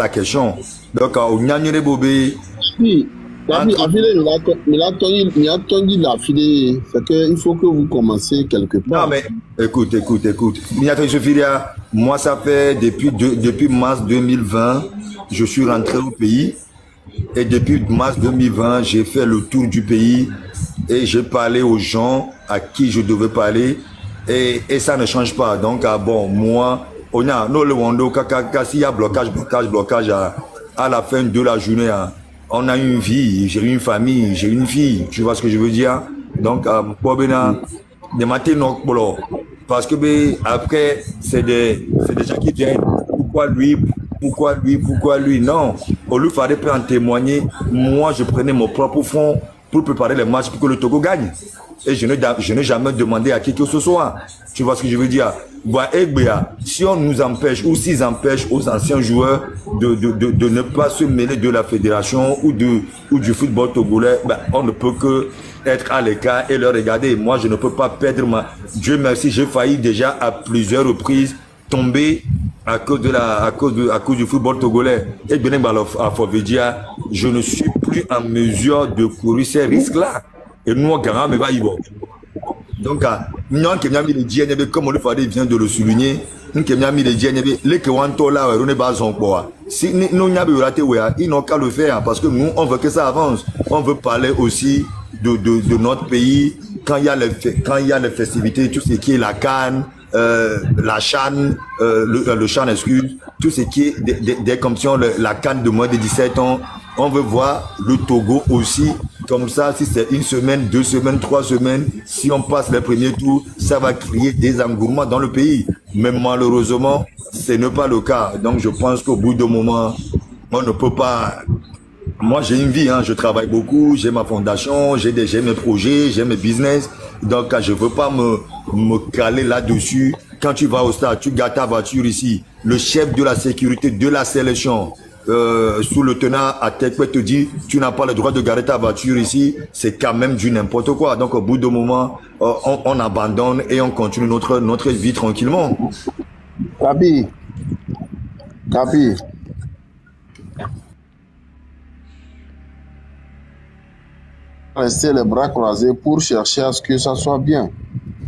ta question. Donc, au Nyanyere Bobé. Oui. Il a tendu la fille. C'est qu'il faut que vous commenciez quelque part. Non, mais écoute. Moi, ça fait depuis mars 2020, je suis rentré au pays. Et depuis mars 2020, j'ai fait le tour du pays et j'ai parlé aux gens à qui je devais parler. Et ça ne change pas. Donc, bon, moi, on a le Wando, s'il y a blocage à la fin de la journée, on a une vie, j'ai une famille, j'ai une fille, tu vois ce que je veux dire? Donc, des matins, non, parce que après, c'est des gens qui viennent, pourquoi lui? Non, au lieu de faire en témoigner, moi, je prenais mon propre fonds pour préparer les matchs pour que le Togo gagne. Et je n'ai jamais demandé à qui que ce soit. Tu vois ce que je veux dire? Si on nous empêche ou s'ils empêchent aux anciens joueurs de ne pas se mêler de la fédération ou du football togolais, on ne peut que être à l'écart et le regarder. Moi, je ne peux pas perdre Dieu merci, j'ai failli déjà à plusieurs reprises tomber à cause du football togolais. Et bien, je ne suis plus en mesure de courir ces risques-là. Et nous, on gagne, mais va y voir. Donc, nous, comme on le fallait vient de le souligner, nous, les Kewanto là, on est bas en quoi. Si nous n'avons raté, ils n'ont qu'à le faire parce que nous, on veut que ça avance. On veut parler aussi de notre pays quand il y a les festivités, tout ce qui est la CAN, la CHAN, le CHAN, excuse, tout ce qui est des commissions, la CAN de moins de 17 ans. On veut voir le Togo aussi, comme ça, si c'est une semaine, 2 semaines, 3 semaines, si on passe les premiers tours, ça va créer des engouements dans le pays. Mais malheureusement, ce n'est pas le cas. Donc je pense qu'au bout d'un moment, on ne peut pas... Moi, j'ai une vie, je travaille beaucoup, j'ai ma fondation, j'ai mes projets, j'ai mes business. Donc, je ne veux pas me caler là-dessus. Quand tu vas au stade, tu gardes ta voiture ici. Le chef de la sécurité de la sélection, sous le tenant à Tekwe te dit, tu n'as pas le droit de garer ta voiture ici. C'est quand même du n'importe quoi. Donc, au bout d'un moment, on abandonne et on continue notre vie tranquillement. Kabi. Rester les bras croisés pour chercher à ce que ça soit bien.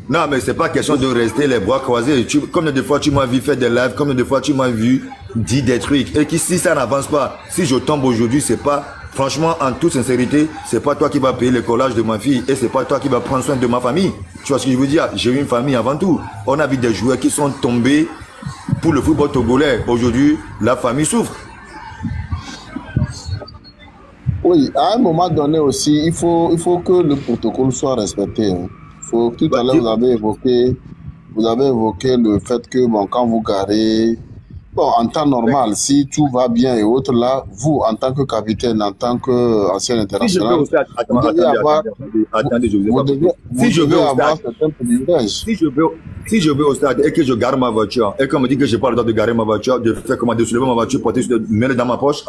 Non, mais c'est pas question de rester les bras croisés. Combien de fois tu m'as vu faire des lives, combien de fois tu m'as vu dire des trucs. Et que si ça n'avance pas, si je tombe aujourd'hui, c'est pas, franchement, en toute sincérité, c'est pas toi qui vas payer le collage de ma fille et c'est pas toi qui vas prendre soin de ma famille. Tu vois ce que je veux dire? J'ai une famille avant tout. On a vu des joueurs qui sont tombés pour le football togolais. Aujourd'hui, la famille souffre. Oui, à un moment donné aussi, il faut que le protocole soit respecté. Tout à l'heure, vous avez évoqué le fait que quand vous garez, en temps normal, si tout va bien et autres, là, vous, en tant que capitaine, en tant qu'ancien international, vous devez avoir certains privilèges. Si je vais au stade et que je gare ma voiture, et qu'on me dit que je n'ai pas le droit de garer ma voiture, de faire comment, de soulever ma voiture, porter mettre dans ma poche,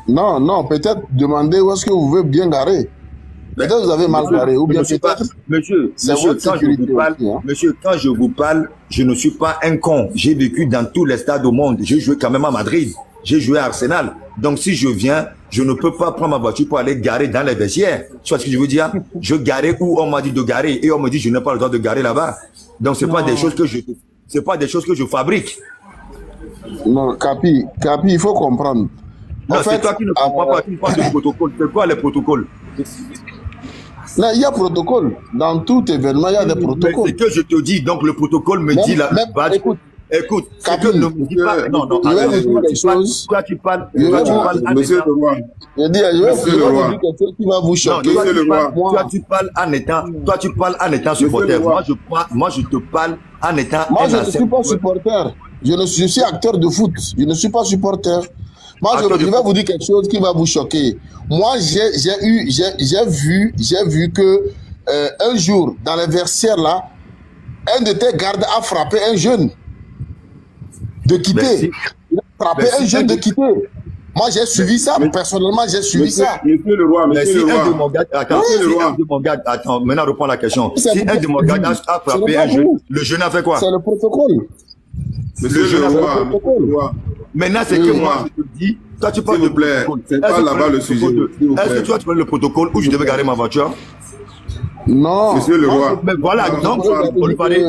non. Non, peut-être demander où est-ce que vous voulez bien garer. Peut-être vous avez mal garé, ou bien peut-être... Monsieur, quand je vous parle, je ne suis pas un con. J'ai vécu dans tous les stades au monde. J'ai joué quand même à Madrid. J'ai joué à Arsenal. Donc si je viens, je ne peux pas prendre ma voiture pour aller garer dans les vestiaires. Tu vois ce que je veux dire? Je garais où on m'a dit de garer et on me dit je n'ai pas le droit de garer là-bas. Donc c'est pas des choses que je fabrique. Non, Capi, il faut comprendre. Non, c'est toi qui ne comprends pas, tu parles de protocole. C'est quoi les protocoles? Là, il y a protocole. Dans tout événement, il y a des protocoles. C'est que je te dis, donc le protocole me dit là. Écoute, c'est que ne me dis pas. Non, toi tu parles. Monsieur le roi. Je vais vous dire quelque chose qui va vous choquer. Toi tu parles en étant supporter. Moi je te parle en étant. Moi je ne suis pas supporter. Je suis acteur de foot. Je ne suis pas supporter. Moi, je vais vous dire quelque chose qui va vous choquer. Moi, j'ai vu que un jour, dans les vestiaires là, un de tes gardes a frappé un jeune de quitter. Il a frappé un jeune de quitter. Moi, j'ai suivi ça. Personnellement, j'ai suivi ça. Monsieur le roi, attends, maintenant reprends la question. Si un de mon gardes a frappé un jeune, le jeune a fait quoi? C'est le protocole. Monsieur le roi. Maintenant, c'est que moi, je te dis, toi, tu parles S'il vous plaît, c'est pas là-bas le sujet. Est-ce que tu connais le protocole où je devais garer ma voiture? Non. Monsieur le roi. Mais voilà, donc, on lui parlait,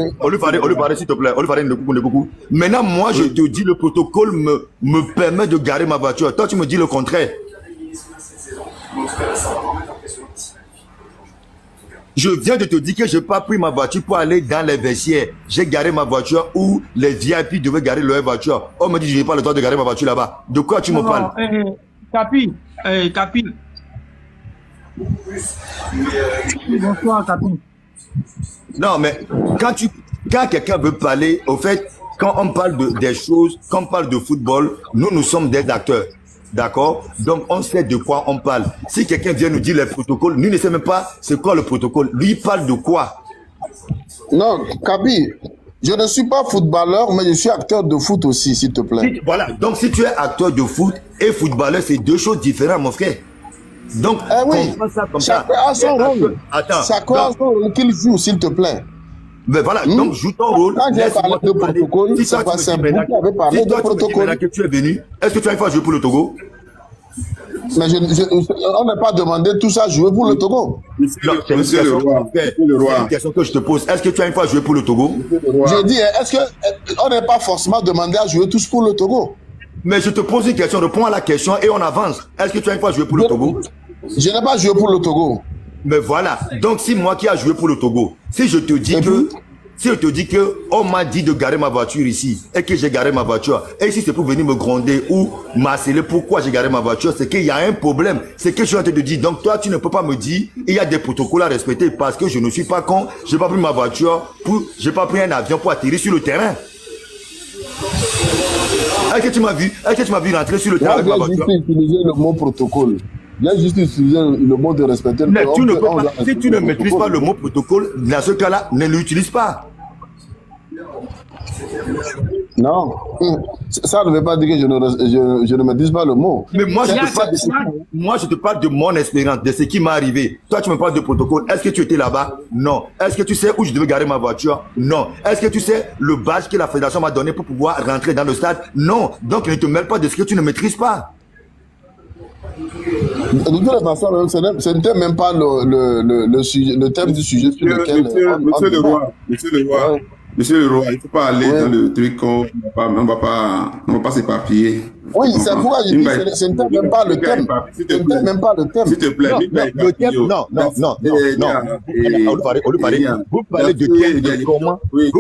s'il te plaît, on lui parlait de beaucoup. Maintenant, moi, je te dis, le protocole me permet de garer ma voiture. Toi, tu me dis le contraire. Je viens de te dire que je n'ai pas pris ma voiture pour aller dans les vestiaires. J'ai garé ma voiture où les VIP devaient garer leur voiture. On me dit que je n'ai pas le droit de garer ma voiture là-bas. De quoi tu me parles? Capi. Bonsoir, Capi. Non, mais quand quelqu'un veut parler, au fait, quand on parle des choses, quand on parle de football, nous sommes des acteurs. D'accord? Donc, on sait de quoi on parle. Si quelqu'un vient nous dire les protocoles, nous ne savons même pas c'est quoi le protocole. Lui, il parle de quoi? Non, Kabi, je ne suis pas footballeur, mais je suis acteur de foot aussi, s'il te plaît. Voilà. Donc, si tu es acteur de foot et footballeur, c'est deux choses différentes, mon frère. Donc, oui, chacun a son rôle. Attends. Chacun a son rôle qu'il joue, s'il te plaît. Mais voilà, donc joue ton rôle. Quand j'ai parlé de protocole, c'est pas simple. Vous avez parlé de protocole. Que tu es venu, est-ce que tu as une fois joué pour le Togo? Mais on n'a pas demandé tout ça jouer pour le Togo. Monsieur le roi. C'est une question que je te pose. Est-ce que tu as une fois joué pour le Togo? J'ai dit, est-ce qu'on n'est pas forcément demandé à jouer tous pour le Togo? Mais je te pose une question, réponds à la question et on avance. Est-ce que tu as une fois joué pour le Togo? Je n'ai pas joué pour le Togo. Mais voilà, donc si moi qui a joué pour le Togo, si je te dis que on m'a dit de garer ma voiture ici et que j'ai garé ma voiture, et si c'est pour venir me gronder ou m'harceler pourquoi j'ai garé ma voiture, c'est qu'il y a un problème. C'est que je suis en train de dire, donc toi tu ne peux pas me dire il y a des protocoles à respecter parce que je ne suis pas con, j'ai pas pris ma voiture, j'ai pas pris un avion pour atterrir sur le terrain. Est-ce que tu m'as vu rentrer sur le terrain avec ma voiture? J'ai juste utilisé le mot protocole. J'ai juste utilisé le mot de respecter le protocole. Mais tu ne peux pas, si tu ne maîtrises pas le mot protocole, dans ce cas-là, ne l'utilise pas. Non, ça ne veut pas dire que je ne maîtrise pas le mot. Mais moi, je te parle de mon expérience, de ce qui m'est arrivé. Toi, tu me parles de protocole. Est-ce que tu étais là-bas? Non. Est-ce que tu sais où je devais garer ma voiture? Non. Est-ce que tu sais le badge que la fédération m'a donné pour pouvoir rentrer dans le stade? Non. Donc, ne te mêle pas de ce que tu ne maîtrises pas. De toute façon, ce n'était même pas le thème du sujet sur lequel... Monsieur le roi, Monsieur le roi, il ne faut pas aller dans le truc, on ne va pas s'éparpiller. Oui, c'est pourquoi je dis que ce n'était même pas le thème. Ce n'était même pas le thème. S'il te plaît, le thème, non. Vous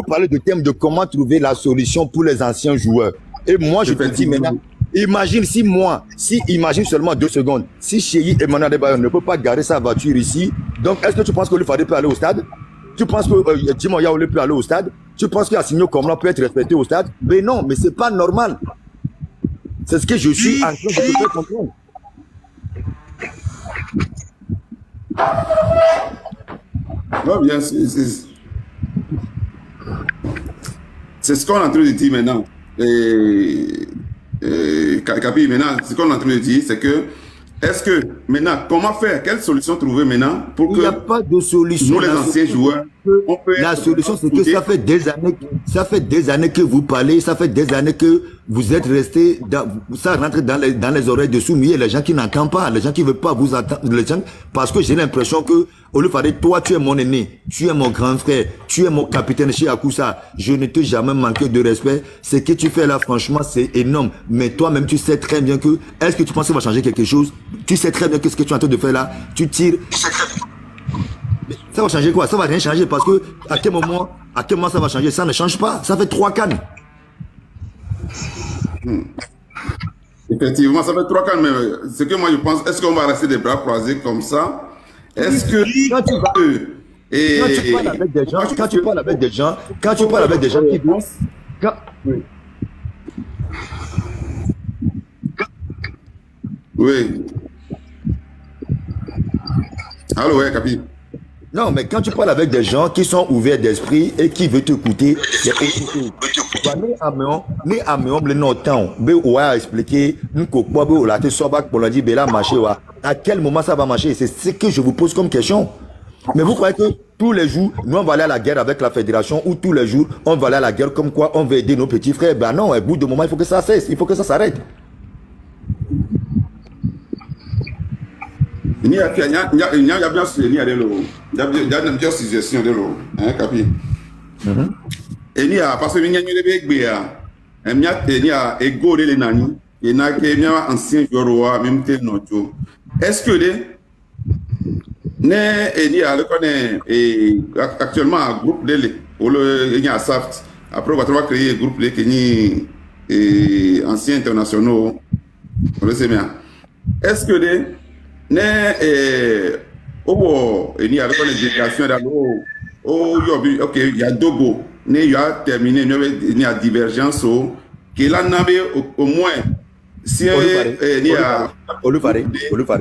parlez de thème de comment trouver la solution pour les anciens joueurs. Et moi, je te dis maintenant, imagine imagine seulement 2 secondes, si Chéri Emmanuel Adebayor ne peut pas garer sa voiture ici, donc est-ce que tu penses que Olufade peut aller au stade? Tu penses que Djimon Yaoulé peut aller au stade? Tu penses qu'Assigno Komla peut être respecté au stade? Mais non, mais c'est pas normal. C'est ce que je suis en train de te faire comprendre. Non, bien, c'est ce qu'on est en train de dire maintenant. Capi, maintenant, ce qu'on est en train de dire, c'est que est-ce que maintenant, comment faire? Quelle solution trouver maintenant pour que il n'y a pas de solution. Nous, les anciens joueurs, on peut la solution, c'est que ça fait des années que vous parlez, ça fait des années que vous êtes restés, ça rentre dans les oreilles de Soumi, les gens qui n'entendent pas, les gens qui ne veulent pas vous attendre, les gens, parce que j'ai l'impression que, au lieu de faire, toi, tu es mon aîné, tu es mon grand frère, tu es mon capitaine chez Akoussa, je ne t'ai jamais manqué de respect. Ce que tu fais là, franchement, c'est énorme. Mais toi-même, tu sais très bien que, est-ce que tu penses que ça va changer quelque chose? Tu sais très bien que ce que tu es en train de faire là, tu tires. Ça va changer quoi? Ça va rien changer parce que, à quel moment ça va changer? Ça ne change pas. Ça fait 3 cannes. Effectivement, ça fait 3 cannes, mais ce que moi je pense, est-ce qu'on va rester des bras croisés comme ça? Est-ce que... Quand tu parles avec des gens, quand tu parles avec des gens qui pensent... Oui. Allô, ouais, Capi. Non, mais quand tu parles avec des gens qui sont ouverts d'esprit et qui veulent t'écouter, c'est mais à expliquer à quel moment ça va marcher? C'est ce que je vous pose comme question. Mais vous croyez que Tous les jours, nous on va aller à la guerre avec la fédération ou tous les jours, on va aller à la guerre comme quoi on veut aider nos petits frères. Ben non, au bout de moment, il faut que ça cesse, il faut que ça s'arrête. Il y a bien suggestion de l'eau, hein, Capi. Et il y a parce que il y a ego de l'enani, il y a ancien joueur même tel notre. Est-ce que il y a actuellement un groupe de il y a SAFT. Après on va créer un groupe de anciens internationaux. On le sait bien. Est-ce que il y a une délégation ok, il y a Dogo, il y a terminé, il y a divergence, qui là, au moins, si il y a.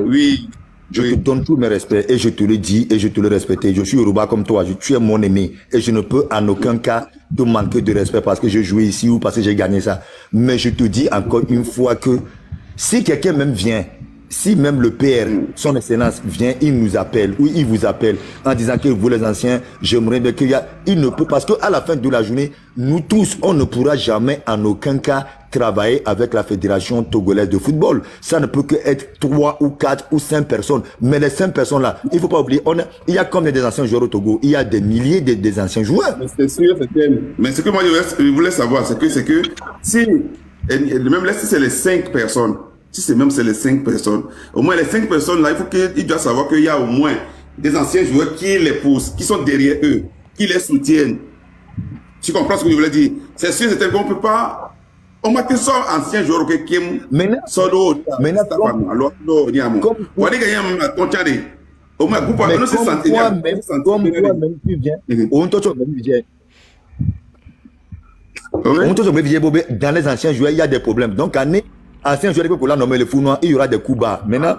Oui. Je te donne tous mes respects et je te le dis et je te le respecte. Je suis Yoruba comme toi, tu es mon aîné et je ne peux en aucun cas te manquer de respect parce que je jouais ici ou parce que j'ai gagné ça. Mais je te dis encore une fois que si quelqu'un même vient, si même le PR, son excellence vient, il nous appelle ou il vous appelle en disant que vous les anciens, j'aimerais bien qu'il y a, il ne peut, parce qu'à la fin de la journée, nous tous, on ne pourra jamais en aucun cas travailler avec la fédération togolaise de football. Ça ne peut que être 3 ou 4 ou 5 personnes. Mais les 5 personnes là, il ne faut pas oublier, il y a comme des anciens joueurs au Togo, il y a des milliers des anciens joueurs. C'est sûr, mais ce que moi je voulais savoir, c'est que si, même là, si c'est les 5 personnes, si c'est même les 5 personnes, au moins les 5 personnes là, il doit savoir qu'il y a au moins des anciens joueurs qui les poussent, qui sont derrière eux, qui les soutiennent. Tu comprends ce que je voulais dire? C'est sûr, c'est qu'on ne peut pas. On m'a dit ça, ancien joueur qui aime. Maintenant, dans les anciens joueurs, il y a des problèmes. Donc, ancien joueur qui peut nommer le fou noir, il y aura des coups bas. Maintenant,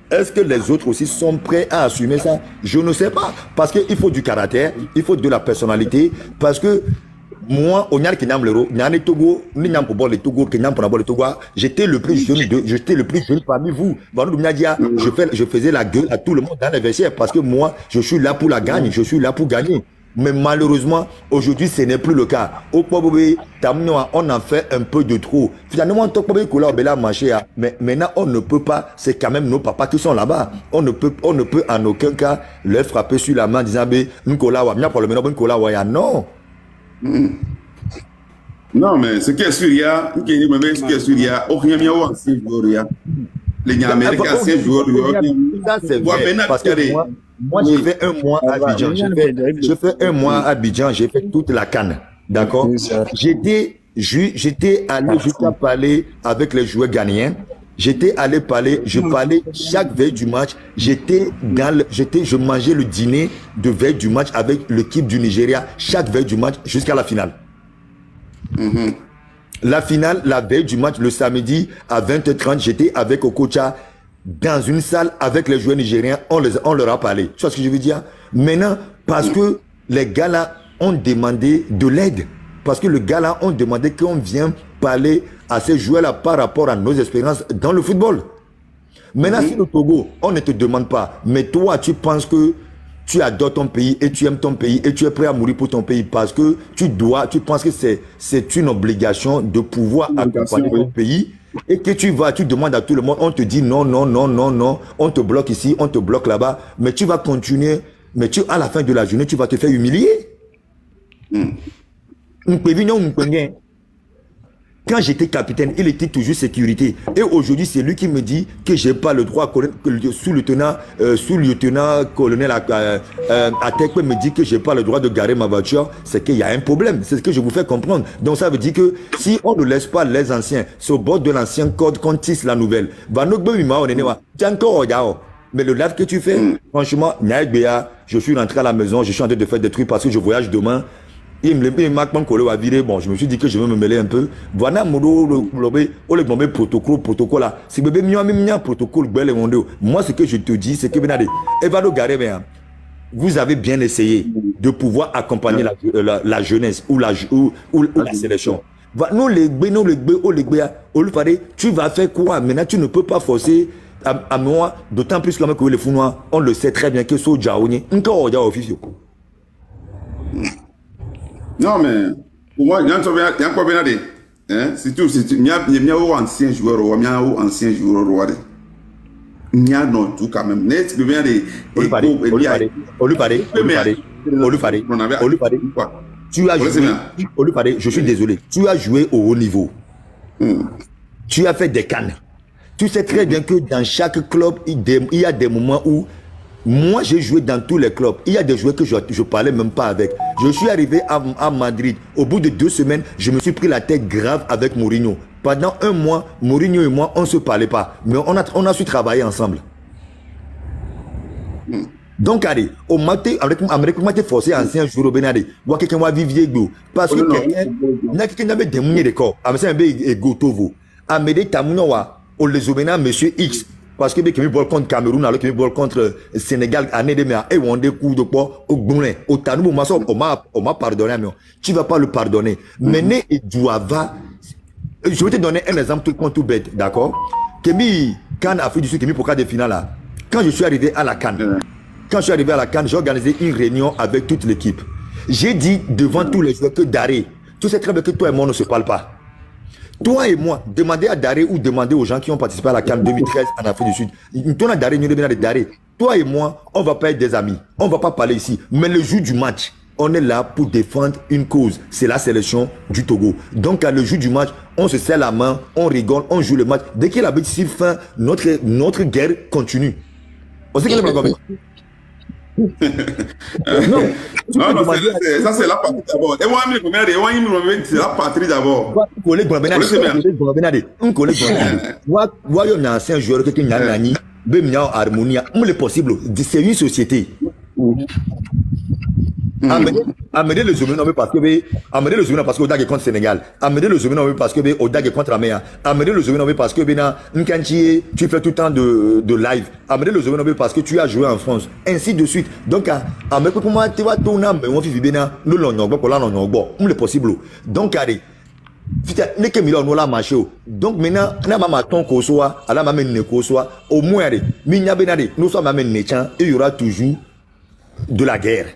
est-ce que les autres aussi sont prêts à assumer ça? Je ne sais pas. Parce qu'il faut du caractère, il faut de la personnalité. Parce que moi, au Nial Kenyam Lero, Nial Togo, Niam pour le Togo, Kenyam pour le Togo, j'étais le plus jeune parmi vous. Je faisais la gueule à tout le monde dans les vestiaires parce que moi, je suis là pour la gagner, je suis là pour gagner. Mais malheureusement, aujourd'hui, ce n'est plus le cas. Au Pobobé, on en fait un peu de trop. Finalement, mais maintenant, on ne peut pas, c'est quand même nos papas qui sont là-bas. On ne peut en aucun cas leur frapper sur la main en disant, non. Non, mais ce qui est sûr, il y a, aucun les Américains, c'est joueurs. Ça, c'est vrai. Parce que moi, j'ai fait un mois à Abidjan. J'ai fait un mois à Abidjan. J'ai fait toute la canne. D'accord? J'étais allé jusqu'à parler avec les joueurs ghanéens. J'étais allé parler, je parlais chaque veille du match. Je mangeais le dîner de veille du match avec l'équipe du Nigeria, chaque veille du match jusqu'à la finale. La finale, la veille du match, le samedi à 20h30, j'étais avec Okocha dans une salle avec les joueurs nigériens. On leur a parlé. Tu vois ce que je veux dire? Maintenant, parce que les gars là ont demandé de l'aide. Parce que les gars là ont demandé qu'on vienne parler à ces joueurs-là par rapport à nos expériences dans le football. Maintenant, si le Togo, on ne te demande pas, mais toi, tu penses que tu adores ton pays et tu aimes ton pays et tu es prêt à mourir pour ton pays parce que tu penses que c'est une obligation de pouvoir accompagner ton pays et que tu demandes à tout le monde, on te dit non, non, non, non, non, on te bloque ici, on te bloque là-bas, mais tu vas continuer, mais à la fin de la journée, tu vas te faire humilier. Quand j'étais capitaine, il était toujours sécurité. Et aujourd'hui, c'est lui qui me dit que j'ai pas le droit, sous-lieutenant colonel Atek me dit que j'ai pas le droit de garer ma voiture. C'est qu'il y a un problème. C'est ce que je vous fais comprendre. Donc ça veut dire que si on ne laisse pas les anciens, c'est au bord de l'ancien code qu'on tisse la nouvelle. Mais le live que tu fais, franchement, je suis rentré à la maison, je suis en train de faire des trucs parce que je voyage demain. Il m'a viré. Bon, je me suis dit que je vais me mêler un peu. Voilà, le protocole là. Si bébé protocole, moi, ce que je te dis, c'est que Evado Garé, vous avez bien essayé de pouvoir accompagner la jeunesse ou la sélection. Tu vas faire quoi? Maintenant, tu ne peux pas forcer à moi, d'autant plus que les fous noirs, on le sait très bien que c'est au Djaouni. Non, mais pour moi, il y a encore bien des. C'est tout. Il y a ancien joueur, il y a ancien joueur. Il y a non tout quand même. Net, il y a des. Tu as joué. Je suis désolé. Tu as joué au haut niveau. Tu as fait des cannes. Tu sais très bien que dans chaque club, il y a des moments où moi j'ai joué dans tous les clubs. Il y a des joueurs que je ne parlais même pas avec. Je suis arrivé à Madrid. Au bout de 2 semaines, je me suis pris la tête grave avec Mourinho. Pendant 1 mois, Mourinho et moi, on ne se parlait pas. Mais on a su travailler ensemble. Donc, allez, au matin, avec moi, forcé ancien jour au Benade. Moi, quelqu'un va vivre ego. Parce que quelqu'un n'a pas de mouillé de corps. À me ego tovo. À me dire, Tamounoa, au les obéna, monsieur X. Parce que qui me bol contre Cameroun, alors qui me bol contre Sénégal, année de mer, et on des coups de poids au Gounin, au Tanou, on m'a pardonné, mais tu vas pas le pardonner. Mené et Douava, je vais te donner un exemple tout bête, d'accord? Kémi, Cannes Afrique du Sud, Kémi pour cas de finale là. Quand je suis arrivé à la Cannes, j'ai organisé une réunion avec toute l'équipe. J'ai dit devant tous les joueurs que Daré, tu sais très bien que toi et moi on ne se parle pas. Toi et moi, demandez à Daré ou demandez aux gens qui ont participé à la CAN 2013 en Afrique du Sud. Toi et moi, on ne va pas être des amis. On ne va pas parler ici. Mais le jour du match, on est là pour défendre une cause. C'est la sélection du Togo. Donc, à le jour du match, on se serre la main, on rigole, on joue le match. Dès qu'il y a la bêtise fin, notre guerre continue. On sait quel est le problème. Non, ça c'est la patrie d'abord. Et moi, c'est la patrie d'abord. Un collègue, un ancien joueur qui est harmonie, c'est possible. C'est une société. Amener le Zomé nommé parce que amener le Zomé parce que Odag est contre Sénégal, amener le Zomé nommé parce que Odag est contre Améa, amener le Zomé nommé parce que Nkanchi tu fais tout le temps de live, amener le Zomé nommé parce que tu as joué en France, ainsi de suite. Donc amener pour moi tu vas tourner mais on vit bien nous l'on pour là on bon, c'est possible. Donc allez n'est que million la marché. Donc maintenant na mama ton ko soit ala mama ne ko soit au moins minya benade nous sommes même néchan et il y aura toujours de la guerre.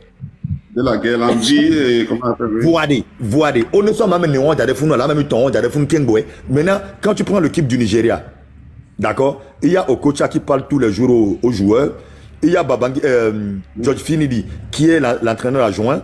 De la guerre, l'envie, comment on appelle? Voadé. On ne sommes même néon d'Adefou, la même temps d'Adefou Kengwe. Maintenant, quand tu prends l'équipe du Nigeria, d'accord, il y a Okocha qui parle tous les jours aux joueurs. Il y a George Finidi qui est l'entraîneur adjoint.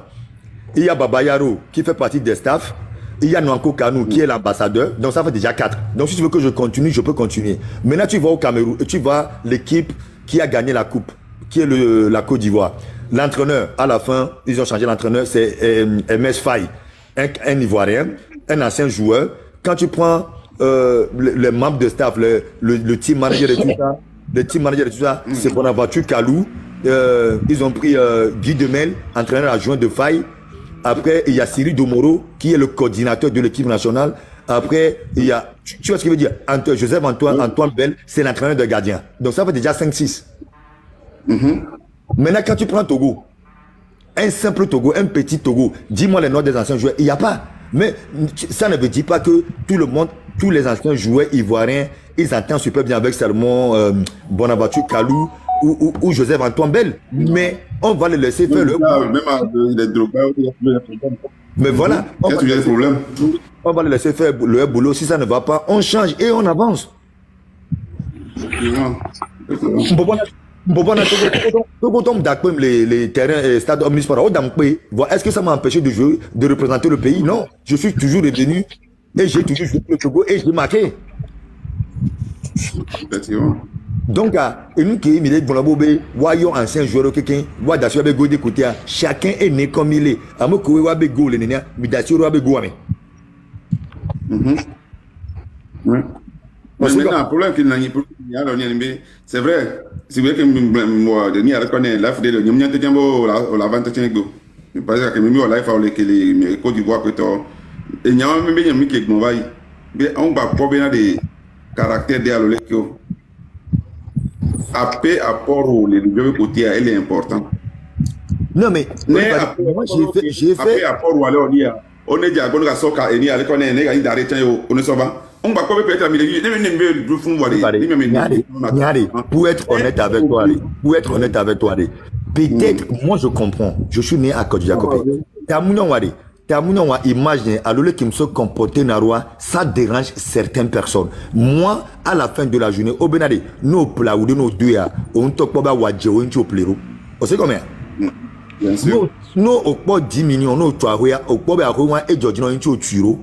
Il y a Baba Yaro qui fait partie des staffs. Il y a Nwanko Kanou qui est l'ambassadeur. Donc ça fait déjà 4. Donc si tu veux que je continue, je peux continuer. Maintenant, tu vas au Cameroun et tu vas l'équipe qui a gagné la coupe, qui est la Côte d'Ivoire. L'entraîneur, à la fin, ils ont changé l'entraîneur, c'est MS Faye, un Ivoirien, un ancien joueur. Quand tu prends les membres de staff, le team manager de tout ça, c'est Bonaventure Kalou. Ils ont pris Guy Demel, entraîneur adjoint de Faye. Après, il y a Cyril Domoro, qui est le coordinateur de l'équipe nationale. Après, il y a, tu vois ce qu'il veut dire, Joseph Antoine Bell, c'est l'entraîneur de gardien. Donc ça fait déjà 5-6. Maintenant, quand tu prends Togo, un simple Togo, un petit Togo, dis-moi les noms des anciens joueurs, il n'y a pas. Mais ça ne veut dire pas que tout le monde, tous les anciens joueurs ivoiriens, ils entendent super bien avec seulement Bonaventure Kalou ou Joseph Antoine Bell. Mais on va les laisser faire le Mais voilà, on va les laisser faire le boulot. Si ça ne va pas, on change et on avance. Les terrains et stades omnisports, est-ce que ça m'a empêché de jouer, de représenter le pays? Non, je suis toujours revenu et j'ai toujours joué le Togo et j'ai marqué. Donc, voyons ancien joueur, chacun est né comme il est. Mais maintenant, le problème qu'il y a, c'est vrai, c'est vrai que moi, Denis a reconnu la fidèle, il y a un peu la vente de Tiengo. Je pense que même au live, il y a les Côte d'Ivoire, et il y a même des gens qui ont mais on va pas bien des caractères de l'Olekio. Après, apport au deux côtés, elle est important. Non, mais moi, j'ai fait. Après, apport au aller, on est déjà, on a soka, et il y a les d'arrêter, on est sauva. Pour être honnête avec toi, peut-être, moi je comprends, je suis né à Côte d'Ivoire. Tamounion a imagine à l'ole qui me sont comportés narwa, ça dérange certaines personnes. Moi, à la fin de la journée, au Benade, nous pla ou de nos deux, on toque pas wadje ou un plero. On sait combien? Bien sûr. Nous, au pas 10 millions, nous, tu as au pas à Rouen et Georgino, un turo.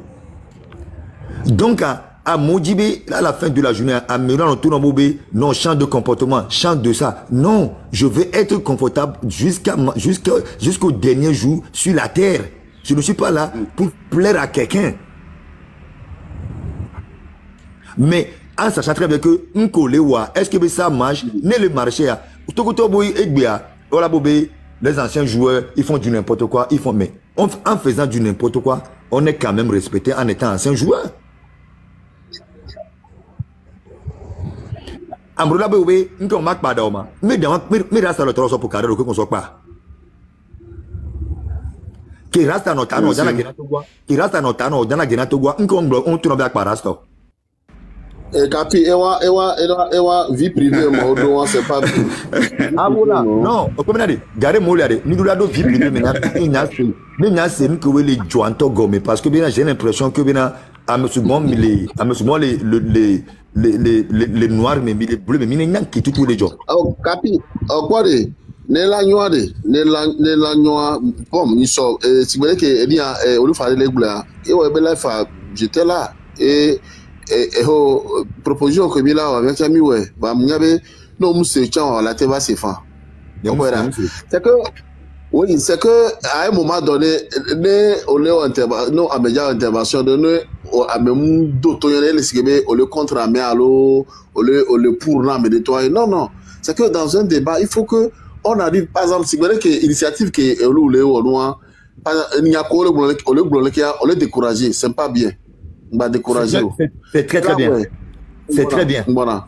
Donc, à Modibé, à la fin de la journée, à Milan, tout le monde, non, change de comportement, change de ça. Non, je veux être confortable jusqu'au dernier jour sur la terre. Je ne suis pas là pour plaire à quelqu'un. Mais en sachant très bien que est-ce que ça marche? Ne le marché. Les anciens joueurs, ils font du n'importe quoi. Ils font, mais en faisant du n'importe quoi, on est quand même respecté en étant ancien joueur. Ambrola Bébé, nous ne pas d'homme. Mais reste à l'autre pour carré qu'on soit pas. Qui reste à notre anneau dans la Guinatogua, qui reste à notre anneau dans la Guinatogua, on tourne bien par Rasto. Et Capi, ewa, vie privée, moi, c'est pas. Ah, voilà, non, comme on a dit, gardez moi, nous avons vie privée, mais nous avons que les joints gommés, parce que j'ai l'impression que à me les noirs, mais les bleus, mais il n'y a qui tous les jours. Oh, Capi, quoi de? Ne la noix, bon, ils sont, si vous voulez que, il y a, on lui fait les bleus, et ouais, ben là, j'étais là, et proposition que là, avec Ami, ouais, bah, m'yavait, non, monsieur, tiens, la tête va se faire. C'est que, oui, c'est que, à un moment donné, non, à médias intervention, donné, à même d'autres, les signes, on le contre à méalo, on le pour l'âme de toi, non, c'est que dans un débat, il faut que, on arrive, par exemple, si vous voulez que l'initiative qui est au noir, il y a quoi on est découragé, c'est pas bien. On va décourager. C'est très très bien. C'est très bien. Voilà.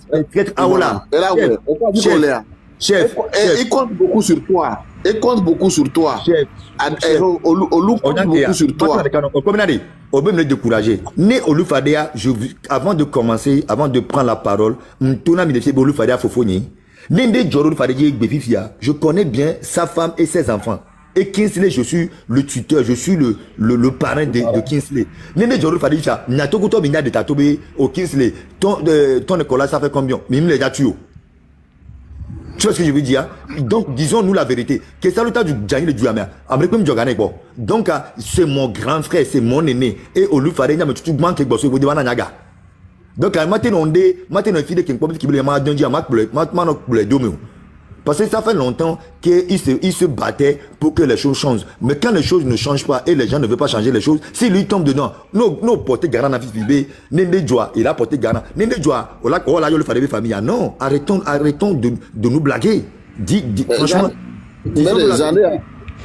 Ah voilà. Et là, chef, il compte beaucoup sur toi. Il compte beaucoup sur toi. Chef. On compte beaucoup sur toi. On peut me décourager. Né Olufadea, avant de commencer, avant de prendre la parole, Olufadea Fofoni. Je connais bien sa femme et ses enfants. Et Kingsley, je suis le tuteur, je suis le parrain de Kingsley. Nene Jorou Fadisha, Natokuto Bina de Tatobe au Kingsley, ton école ça fait combien? Mais il me l'a tué. Tu vois ce que je veux dire? Donc, disons-nous la vérité. Que ça le temps du Djani de Djouamea. Donc, c'est mon grand frère, c'est mon aîné. Et au Lufadena, mais tu manques quelque chose, vous devez naga. Donc, maintenant, une fille qui est parce que ça fait longtemps qu'il se battait pour que les choses changent. Mais quand les choses ne changent pas et les gens ne veulent pas changer les choses, si lui tombe dedans, nous porter garant à Fifi, il a porté garant. Non, arrêtons de nous blaguer. Franchement.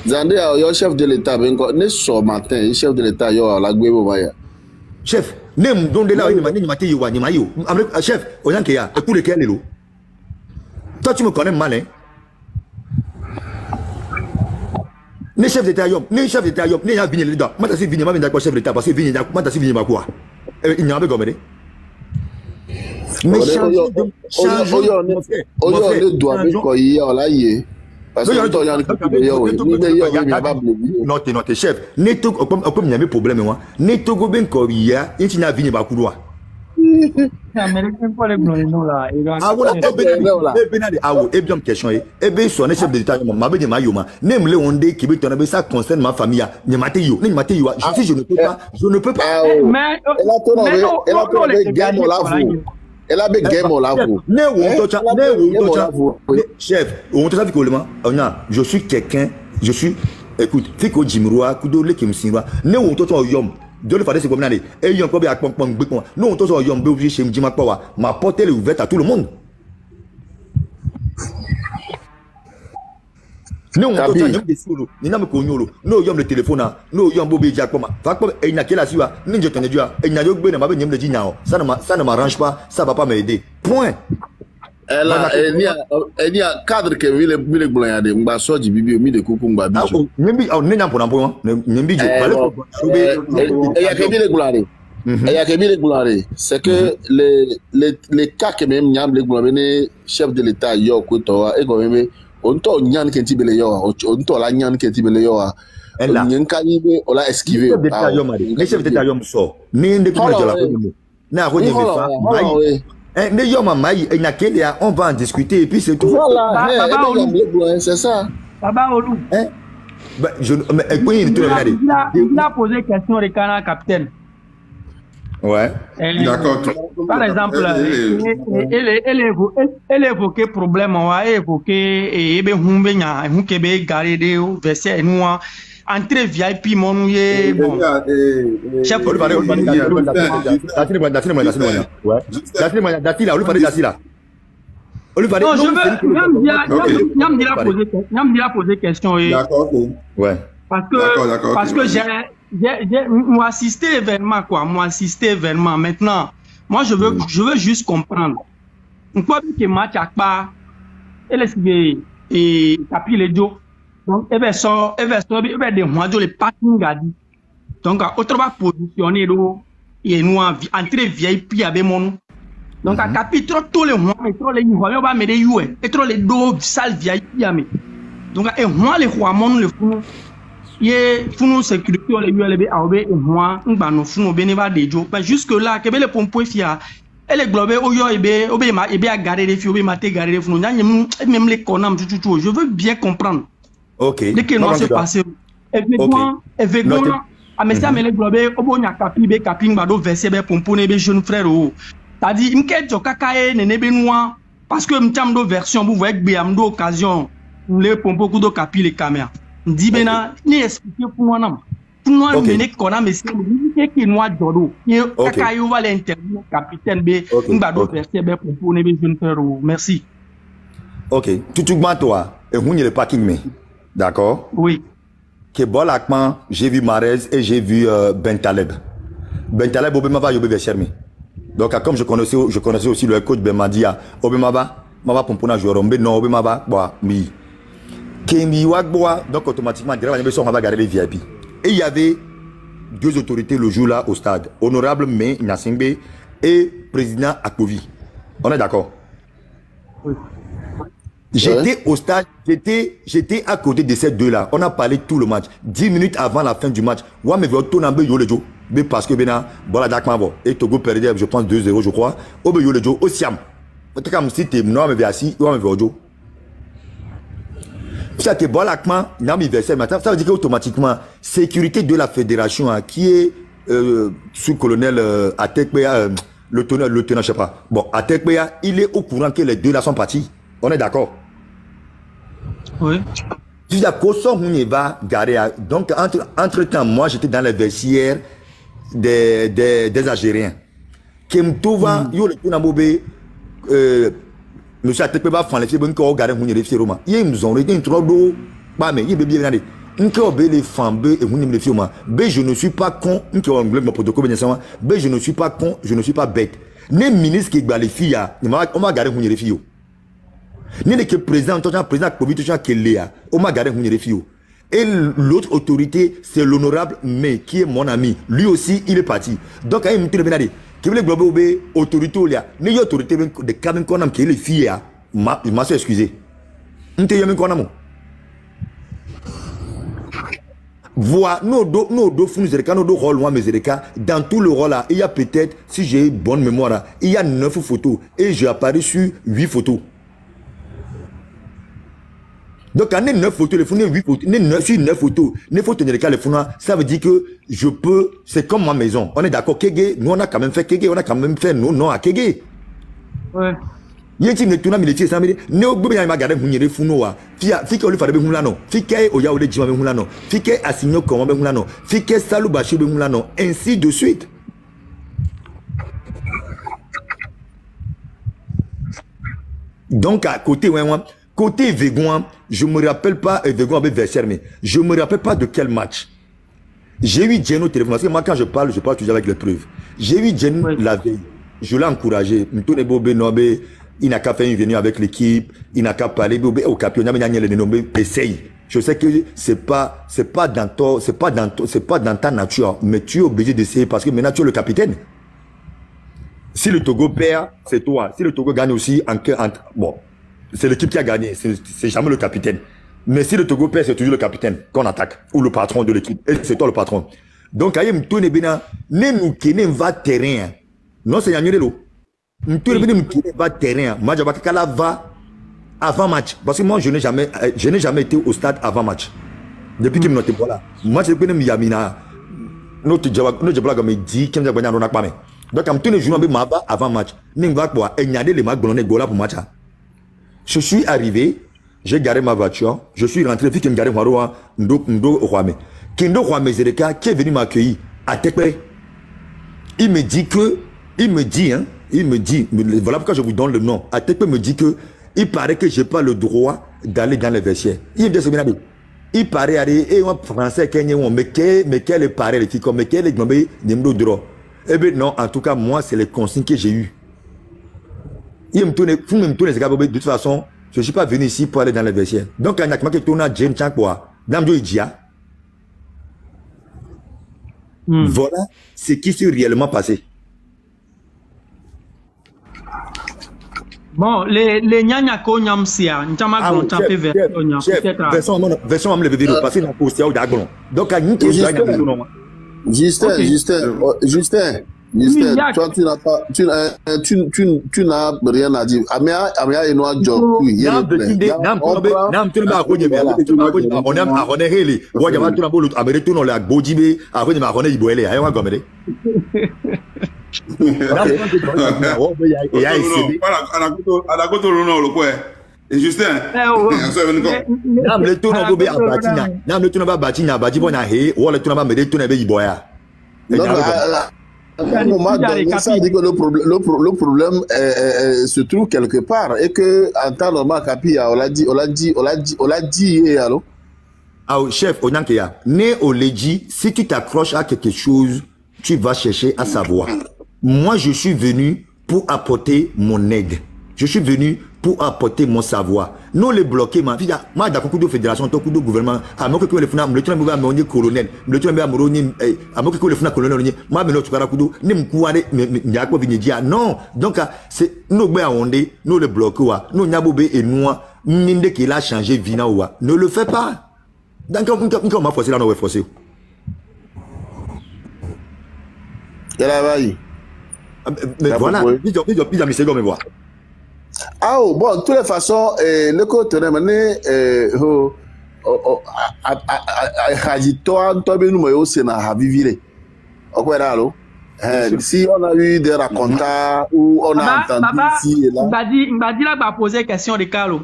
Zandé, le chef de l'État, ne ce matin, le chef de l'État, la Guébovaya. Chef, nem donne là, chef, on a qu'à pour lequel est l'eau. Toi, tu me connais mal, hein? Ne chef d'État, ne chef d'État, ne y'a vigné dedans. Moi, t'as si vigné, moi, d'accord, chef d'État, parce que vigné, moi, t'as si vigné, quoi? Il n'y a pas de gommé. Mais change on doit quoi, il y a là, il parce que non, chef, ne to comme il y a problème, moi. Ne to go ben ko ya, il n'y a vigné, bah, couloir. Ah voilà, et bien question, et bien son chef d'État, ma belle Mayoma, même le Hondé qui veut tourner ça concerne ma famille, ne Matéo, je ne peux pas. Elle a bien game là chef, on te savait je suis quelqu'un, écoute, Fiko Jimroa, Kudo qui me signera, ne on te yom. Dieu le fallait c'est comme et il y a encore à nous on tous yom be chez Mjima Power, ma porte est ouverte à tout le monde. Nous on te yom des solo, ni na me konyolo, no yom le téléphone, no yom bobé Jacoma. Va pas et na kela siwa, ninja tene dia, et na yogbe na ma benyem le jinyao. Ça ne m'arrange pas, ça va pas m'aider. Point. Elle y a cadre que vile blanc de mba soji bibi mi de kuku mba bijo. Nembi ne nyam pour point, nembi jo. Il y a que vile gloire. Il y a que vile gloire. C'est que les cas que même nyam le gloire chef de l'État yo ko to e go même on to nyan kenti bele yo, on to la nyan kenti bele yo. Elle Nyen kalibe on l'a esquivé. Mais chef d'état yom so. Ni ndé qui la ko. Na ko ni fa. Ne yom mai na kele on va en discuter et puis c'est tout. Voilà, c'est ça. Baba Olou. Il a posé question de Kana capitaine. Ouais. D'accord. Par exemple, elle évoquait problème, elle évoquait et garé de verset noir. Entrée VIP, mon bon. Chef, non, je veux poser question. Ouais. Parce que j'ai moi assisté événement quoi, moi assisté événement. Maintenant, moi je veux juste comprendre. Pourquoi que match a pas elle et Capi les dos. Donc elle va des mois de parking a dit. Donc autrement positionné et nous entrer VIP avec mon. Donc à Capi trop les mois et trop les on va mettre et trop les dos salle VIP à me. Donc et moi les rois mon le fou. Ye funu sécurité les ULB aube et moi ngba funu beneva de jo mais jusque là que le pompo fia elle est globée au yo ebe a garder les filles ma te garder les funu même les conam tout je veux bien comprendre. OK. Dès que non c'est passé événement a mais ça me les globé obo nya kapi be kapi ngba do verser be pompo ne be jeune frère o c'est-à-dire m'ke jo kakae ne be noir parce que m'tam do version vous voyez be am do occasion les pompo ku do kapi les caméras dit bena ni expliquer pour moi non pour moi mener qu'on a monsieur qui noir dodo et kakayo va l'interview capitaine B ngba verser be pour ne jeune frère merci. OK tout toi et vous le parking mais d'accord. Oui. Que bolakman j'ai vu Marez et j'ai vu Bentaleb Obema va yobe versermi. Donc comme je connaissais aussi le coach Bemadia Obema va pompona joueur non Obema va bois mi Kemi Wagboa, donc automatiquement, on va garder les VIP. Et il y avait deux autorités le jour-là au stade. Honorable May Nassimbe et président Akpovi. On est d'accord? Oui. J'étais au stade, j'étais à côté de ces deux-là. On a parlé tout le match. 10 minutes avant la fin du match. Parce que et Togo perdait, je pense, 2-0, je crois. Au Siam. Comme si tu es non, mais assis, ça veut dire qu'automatiquement, sécurité de la fédération qui est sous-colonel Atekpea, le tenant, je sais pas. Bon, Atekpea, il est au courant que les deux là sont partis. On est d'accord? Oui. Donc, entre-temps, moi, j'étais dans les vestiaires des Algériens. Kemtova, yo le Tunamobé, monsieur Atekpeba fan les filles bon ko garder hunye les filles roma yé nous ont été introdo ba mais yé bébé regardez nko be les femmes be et hunye les filles roma be je ne suis pas con nko anglais mon protocole bien ça be je ne suis pas con je ne suis pas bête les ministres qui les filles on va garder hunye les filles ni les que président Covid tout qui léa on va garder hunye les filles et l'autre autorité c'est l'honorable mais qui est mon ami lui aussi il est parti donc il me dit bien qui veut glober autorité ou là ni autorité de cabine qu'on a qui les filles m'a excusé n'te yami qu'on a voix nos deux fous nos deux rôles moi mes dans tout le rôle là il y a peut-être si j'ai bonne mémoire là, il y a 9 photos et j'ai apparu sur 8 photos. Donc, quand on a 9 photos, les photos, 8 photos, sur 9 photos, 9 photos de les photos, ça veut dire que je peux, c'est comme ma maison. On est d'accord, Kege, nous on a quand même fait Kege, on a quand même fait nos noms à Kege. Ouais. Il y a une tournée militaire, ça veut dire, nous, on a regardé, on a des photos, fike oli fade be hulano fike oya ole jima be hulano fike asigno komo be hulano fike salu bashi be hulano ainsi de suite. Donc à côté côté Végoin, je me rappelle pas Végoin avec Versailles, mais je me rappelle pas de quel match. J'ai eu Djeno au téléphone parce que moi quand je parle toujours avec les preuves. J'ai eu Djeno la veille. Je l'ai encouragé. Il n'a qu'à faire une réunion avec l'équipe, il n'a qu'à parler au capion, essaye. Je sais que c'est pas dans ta nature, mais tu es obligé d'essayer parce que maintenant tu es le capitaine. Si le Togo perd, c'est toi. Si le Togo gagne aussi, bon. c'est l'équipe qui a gagné. C'est jamais le capitaine. Mais si le Togo perd, c'est toujours le capitaine qu'on attaque. Ou le patron de l'équipe. Et c'est toi le patron. Donc, aïe, m'tourne bina, ne nous kene va terrain. Non, c'est Yanyure l'eau. M'tourne bina, m'tourne va terrain. Madjaba Kala va avant match. Parce que moi, je n'ai jamais été au stade avant match. Depuis que je n'étais pas là. Moi, je connais Miyamina. Notre jabla me dit qu'il y a un pas. Donc, quand tu ne joues pas avant match, n'importe quoi, et il y a des matchs pour match. Je suis arrivé, j'ai garé ma voiture, je suis rentré, puis que me garé Maroua, Ndo Rwame. Kendo Rwame Zereka, qui est venu m'accueillir à Tekpe. Il me dit, voilà pourquoi je vous donne le nom. À Tekpe me dit que, il paraît que je n'ai pas le droit d'aller dans les vestiaires. Il paraît aller, et en français, mais quel est pareil, les filles, mais quel est le droit. Eh bien non, en tout cas, moi, c'est les consignes que j'ai eues. Il me tourne, de toute façon, je ne suis pas venu ici pour aller dans les vestiaires. Donc, quand il y a quelqu'un qui tourne à Jane Chankwa, Namjo Idia, voilà ce qui s'est réellement passé. Bon, les Nyanyako Nyamsia, N'Tama Gontape version me vidéo parce qu'il y a posté au Dagon. Donc, Justin, toi, tu n'as rien à dire. Amia et Noa Job. Ça dit que le problème se trouve quelque part et que en temps normal Kapia on l'a dit allô. Ah chef Onyankeya, né au Leji, si tu t'accroches à quelque chose, tu vas chercher à savoir. Moi je suis venu pour apporter mon aide. Je suis venu pour apporter mon savoir. Nous les bloquer, moi d'accord coup de fédération, coup de gouvernement, à moi que le funa, le train me colonel, le train me moroni, à moi que le funa colonel, moi me notre caracudo, ne me couare, n'yako vignedia. Non, donc c'est nous bé ondé, nous les bloquer wa, nous n'yabobé et nous, minde qu'il a changé vina wa. Ne le fais pas. Donc on m'a forcé là, on va forcer. Mais voilà, il y a mis me voir. Ah bon, de toutes les façons, le côté si on a eu des racontats ou on a entendu ici et là. Mbadi là va poser question de Carlo.